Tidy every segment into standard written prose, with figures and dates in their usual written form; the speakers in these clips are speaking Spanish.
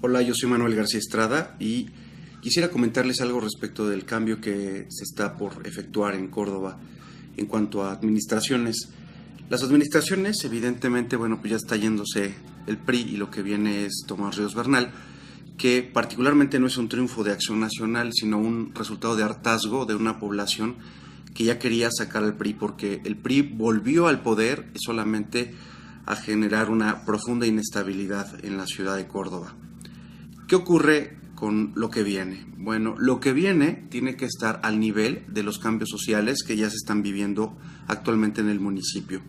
Hola, yo soy Manuel García Estrada y quisiera comentarles algo respecto del cambio que se está por efectuar en Córdoba en cuanto a administraciones. Las administraciones, evidentemente, pues ya está yéndose el PRI y lo que viene es Tomás Ríos Bernal, que particularmente no es un triunfo de Acción Nacional, sino un resultado de hartazgo de una población que ya quería sacar al PRI, porque el PRI volvió al poder solamente a generar una profunda inestabilidad en la ciudad de Córdoba. ¿Qué ocurre con lo que viene? Bueno, lo que viene tiene que estar al nivel de los cambios sociales que ya se están viviendo actualmente en el municipio.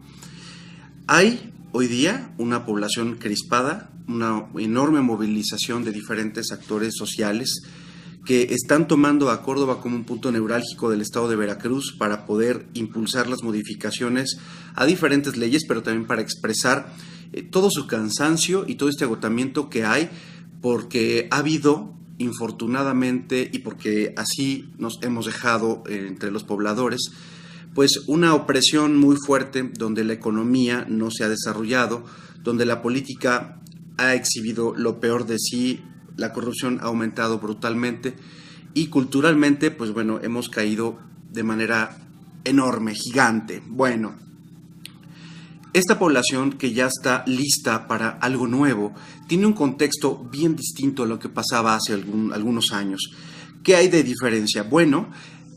Hay hoy día una población crispada, una enorme movilización de diferentes actores sociales que están tomando a Córdoba como un punto neurálgico del estado de Veracruz para poder impulsar las modificaciones a diferentes leyes, pero también para expresar todo su cansancio y todo este agotamiento que hay, porque ha habido, infortunadamente, y porque así nos hemos dejado entre los pobladores, pues una opresión muy fuerte donde la economía no se ha desarrollado, donde la política ha exhibido lo peor de sí, la corrupción ha aumentado brutalmente y culturalmente, pues bueno, hemos caído de manera enorme, gigante. Bueno, esta población que ya está lista para algo nuevo tiene un contexto bien distinto a lo que pasaba hace algunos años. ¿Qué hay de diferencia? Bueno,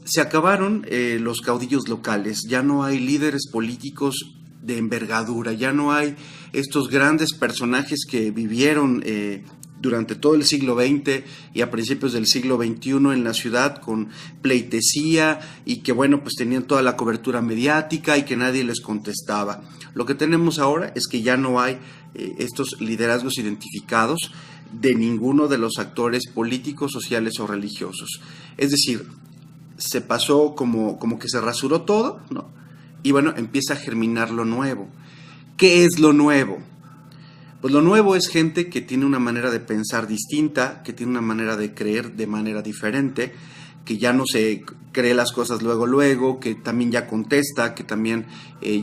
se acabaron los caudillos locales, ya no hay líderes políticos de envergadura, ya no hay estos grandes personajes que vivieron durante todo el siglo XX y a principios del siglo XXI en la ciudad con pleitesía y que bueno, pues tenían toda la cobertura mediática y que nadie les contestaba. Lo que tenemos ahora es que ya no hay estos liderazgos identificados de ninguno de los actores políticos, sociales o religiosos. Es decir, se pasó como que se rasuró todo, ¿no? Y bueno, empieza a germinar lo nuevo. ¿Qué es lo nuevo? Pues lo nuevo es gente que tiene una manera de pensar distinta, que tiene una manera de creer de manera diferente, que ya no se cree las cosas luego, que también ya contesta, que también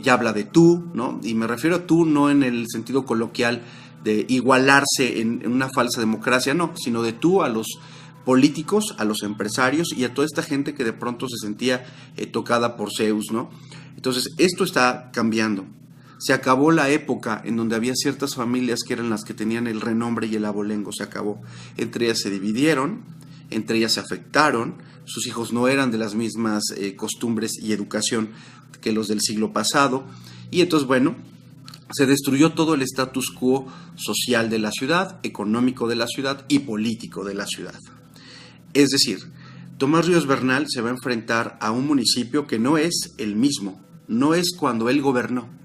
ya habla de tú, ¿no? Y me refiero a tú no en el sentido coloquial de igualarse en una falsa democracia, no, sino de tú a los políticos, a los empresarios y a toda esta gente que de pronto se sentía tocada por Zeus, ¿no? Entonces, esto está cambiando. Se acabó la época en donde había ciertas familias que eran las que tenían el renombre y el abolengo, se acabó. Entre ellas se dividieron, entre ellas se afectaron, sus hijos no eran de las mismas costumbres y educación que los del siglo pasado, y entonces, bueno, se destruyó todo el status quo social de la ciudad, económico de la ciudad y político de la ciudad. Es decir, Tomás Ríos Bernal se va a enfrentar a un municipio que no es el mismo, no es cuando él gobernó.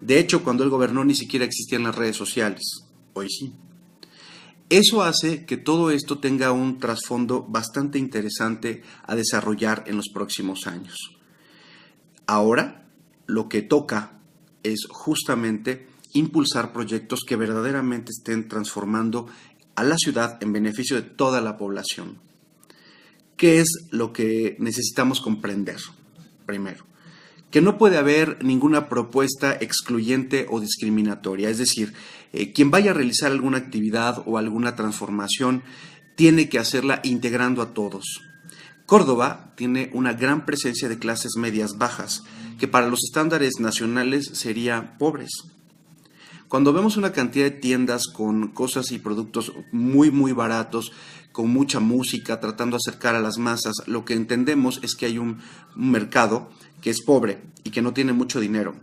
De hecho, cuando él gobernó ni siquiera existían las redes sociales, hoy sí. Eso hace que todo esto tenga un trasfondo bastante interesante a desarrollar en los próximos años. Ahora, lo que toca es justamente impulsar proyectos que verdaderamente estén transformando a la ciudad en beneficio de toda la población. ¿Qué es lo que necesitamos comprender? Primero, que no puede haber ninguna propuesta excluyente o discriminatoria, es decir, quien vaya a realizar alguna actividad o alguna transformación tiene que hacerla integrando a todos. Córdoba tiene una gran presencia de clases medias bajas, que para los estándares nacionales serían pobres. Cuando vemos una cantidad de tiendas con cosas y productos muy baratos, con mucha música, tratando de acercar a las masas, lo que entendemos es que hay un mercado que es pobre y que no tiene mucho dinero.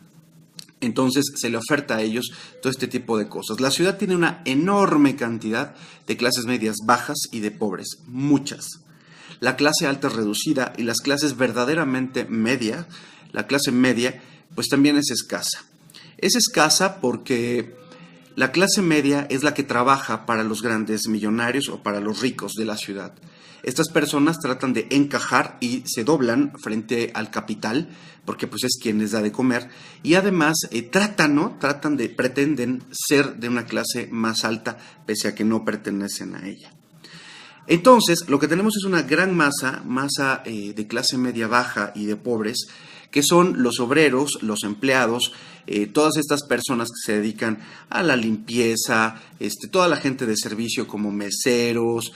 Entonces se le oferta a ellos todo este tipo de cosas. La ciudad tiene una enorme cantidad de clases medias bajas y de pobres, muchas. La clase alta es reducida y las clases verdaderamente medias, la clase media, pues también es escasa. Es escasa porque la clase media es la que trabaja para los grandes millonarios o para los ricos de la ciudad. Estas personas tratan de encajar y se doblan frente al capital, porque pues es quien les da de comer, y además pretenden ser de una clase más alta, pese a que no pertenecen a ella. Entonces, lo que tenemos es una gran masa de clase media baja y de pobres, que son los obreros, los empleados, todas estas personas que se dedican a la limpieza, toda la gente de servicio como meseros,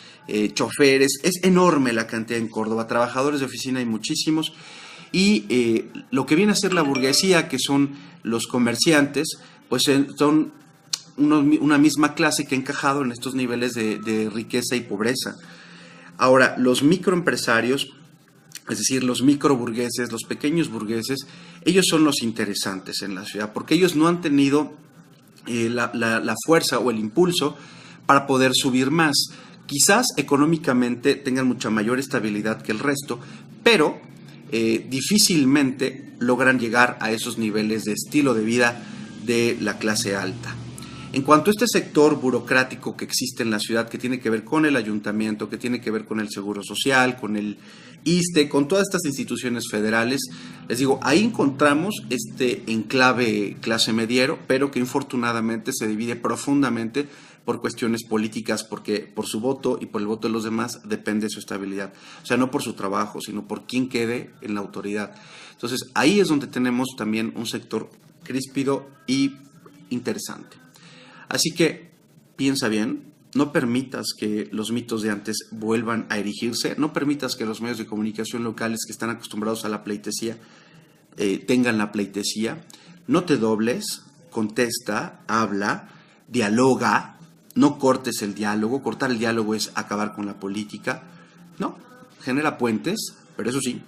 choferes. Es enorme la cantidad en Córdoba, trabajadores de oficina hay muchísimos. Y lo que viene a ser la burguesía, que son los comerciantes, pues son una misma clase que ha encajado en estos niveles de riqueza y pobreza. Ahora, los microempresarios, es decir, los microburgueses, los pequeños burgueses, ellos son los interesantes en la ciudad, porque ellos no han tenido la fuerza o el impulso para poder subir más. Quizás económicamente tengan mucha mayor estabilidad que el resto, pero difícilmente logran llegar a esos niveles de estilo de vida de la clase alta. En cuanto a este sector burocrático que existe en la ciudad, que tiene que ver con el ayuntamiento, que tiene que ver con el Seguro Social, con el ISSSTE, con todas estas instituciones federales, les digo, ahí encontramos este enclave clase mediero, pero que infortunadamente se divide profundamente por cuestiones políticas, porque por su voto y por el voto de los demás depende su estabilidad. O sea, no por su trabajo, sino por quién quede en la autoridad. Entonces, ahí es donde tenemos también un sector críspido y interesante. Así que piensa bien, no permitas que los mitos de antes vuelvan a erigirse, no permitas que los medios de comunicación locales que están acostumbrados a la pleitesía tengan la pleitesía. No te dobles, contesta, habla, dialoga, no cortes el diálogo. Cortar el diálogo es acabar con la política. No, genera puentes, pero eso sí,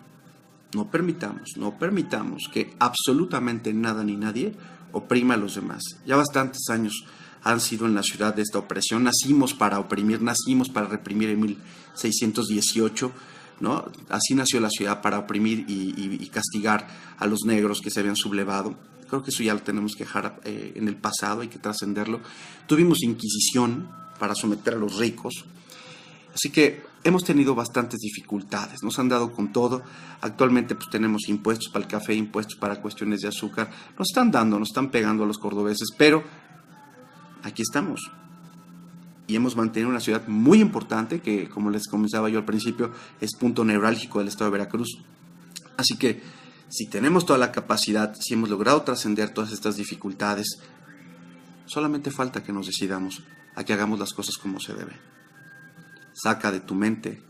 no permitamos que absolutamente nada ni nadie oprima a los demás. Ya bastantes años han sido en la ciudad de esta opresión. Nacimos para oprimir, nacimos para reprimir en 1618, ¿no? Así nació la ciudad, para oprimir y castigar a los negros que se habían sublevado. Creo que eso ya lo tenemos que dejar en el pasado, hay que trascenderlo. Tuvimos Inquisición para someter a los ricos. Así que hemos tenido bastantes dificultades, nos han dado con todo. Actualmente pues tenemos impuestos para el café, impuestos para cuestiones de azúcar. Nos están dando, nos están pegando a los cordobeses, pero aquí estamos. Y hemos mantenido una ciudad muy importante que, como les comenzaba yo al principio, es punto neurálgico del estado de Veracruz. Así que si tenemos toda la capacidad, si hemos logrado trascender todas estas dificultades, solamente falta que nos decidamos a que hagamos las cosas como se debe. Saca de tu mente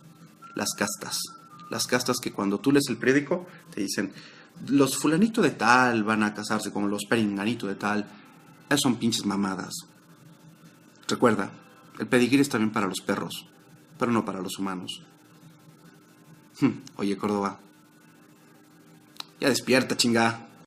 las castas que cuando tú lees el periódico te dicen los fulanito de tal van a casarse con los perenganito de tal. Esas son pinches mamadas. Recuerda, el pedigrí está bien para los perros, pero no para los humanos. Oye, Córdoba, ya despierta, chingada.